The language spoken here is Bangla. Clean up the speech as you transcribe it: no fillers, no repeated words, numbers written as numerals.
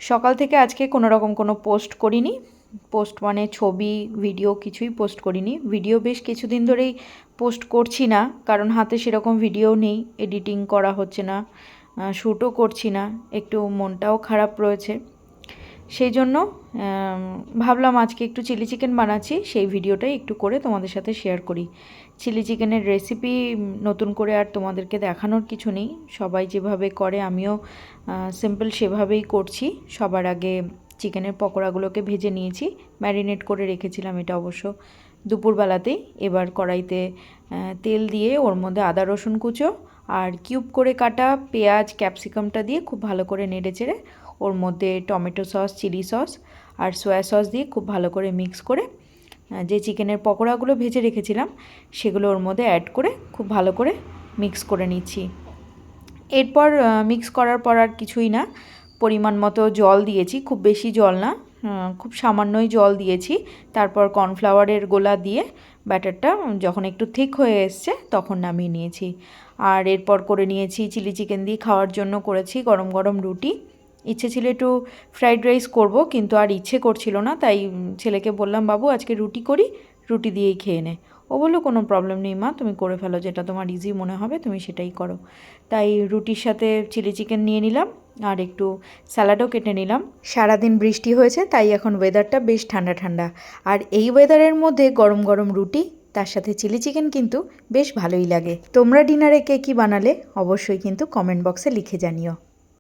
সকাল থেকে আজকে কোনো রকম কোনো পোস্ট করিনি। পোস্ট মানে ছবি ভিডিও কিছুই পোস্ট করিনি। ভিডিও বেশ কিছুদিন ধরেই পোস্ট করছি না, কারণ হাতে সেরকম ভিডিও নেই, এডিটিং করা হচ্ছে না, শ্যুটও করছি না, একটু মনটাও খারাপ রয়েছে। সেই জন্য ভাবলাম আজকে একটু চিলি চিকেন বানাচ্ছি, সেই ভিডিওটাই একটু করে তোমাদের সাথে শেয়ার করি। চিলি চিকেনের রেসিপি নতুন করে আর তোমাদেরকে দেখানোর কিছু নেই, সবাই যেভাবে করে আমিও সিম্পল সেভাবেই করছি। সবার আগে চিকেনের পকোড়াগুলোকে ভেজে নিয়েছি, ম্যারিনেট করে রেখেছিলাম এটা অবশ্য দুপুরবেলাতেই। এবার কড়াইতে তেল দিয়ে ওর মধ্যে আদা রসুন কুচো আর কিউব করে কাটা পেঁয়াজ ক্যাপসিকামটা দিয়ে খুব ভালো করে নেড়ে চেড়ে ওর মধ্যে টমেটো সস, চিলি সস আর সয়া সস দিয়ে খুব ভালো করে মিক্স করে যে চিকেনের পকোড়াগুলো ভেজে রেখেছিলাম সেগুলো ওর মধ্যে অ্যাড করে খুব ভালো করে মিক্স করে নিচ্ছি। এরপর মিক্স করার পর আর কিছুই না, পরিমাণ মতো জল দিয়েছি, খুব বেশি জল না, খুব সামান্যই জল দিয়েছি। তারপর কর্নফ্লাওয়ারের গোলা দিয়ে ব্যাটারটা যখন একটু থিক হয়ে এসছে তখন নামিয়ে নিয়েছি। আর এরপর করে নিয়েছি চিলি চিকেন দিয়ে খাওয়ার জন্য করেছি গরম গরম রুটি। ইচ্ছে ছিল একটু ফ্রাইড রাইস করব, কিন্তু আর ইচ্ছে করছিল না, তাই ছেলেকে বললাম বাবু আজকে রুটি করি, রুটি দিয়েই খেয়ে নে। ও বললো কোনো প্রবলেম নেই মা, তুমি করে ফেলো, যেটা তোমার ইজি মনে হবে তুমি সেটাই করো। তাই রুটির সাথে চিলি চিকেন নিয়ে নিলাম আর একটু স্যালাডও কেটে নিলাম। সারাদিন বৃষ্টি হয়েছে তাই এখন ওয়েদারটা বেশ ঠান্ডা ঠান্ডা, আর এই ওয়েদারের মধ্যে গরম গরম রুটি তার সাথে চিলি চিকেন কিন্তু বেশ ভালোই লাগে। তোমরা ডিনারে কে কী বানালে অবশ্যই কিন্তু কমেন্ট বক্সে লিখে জানিও।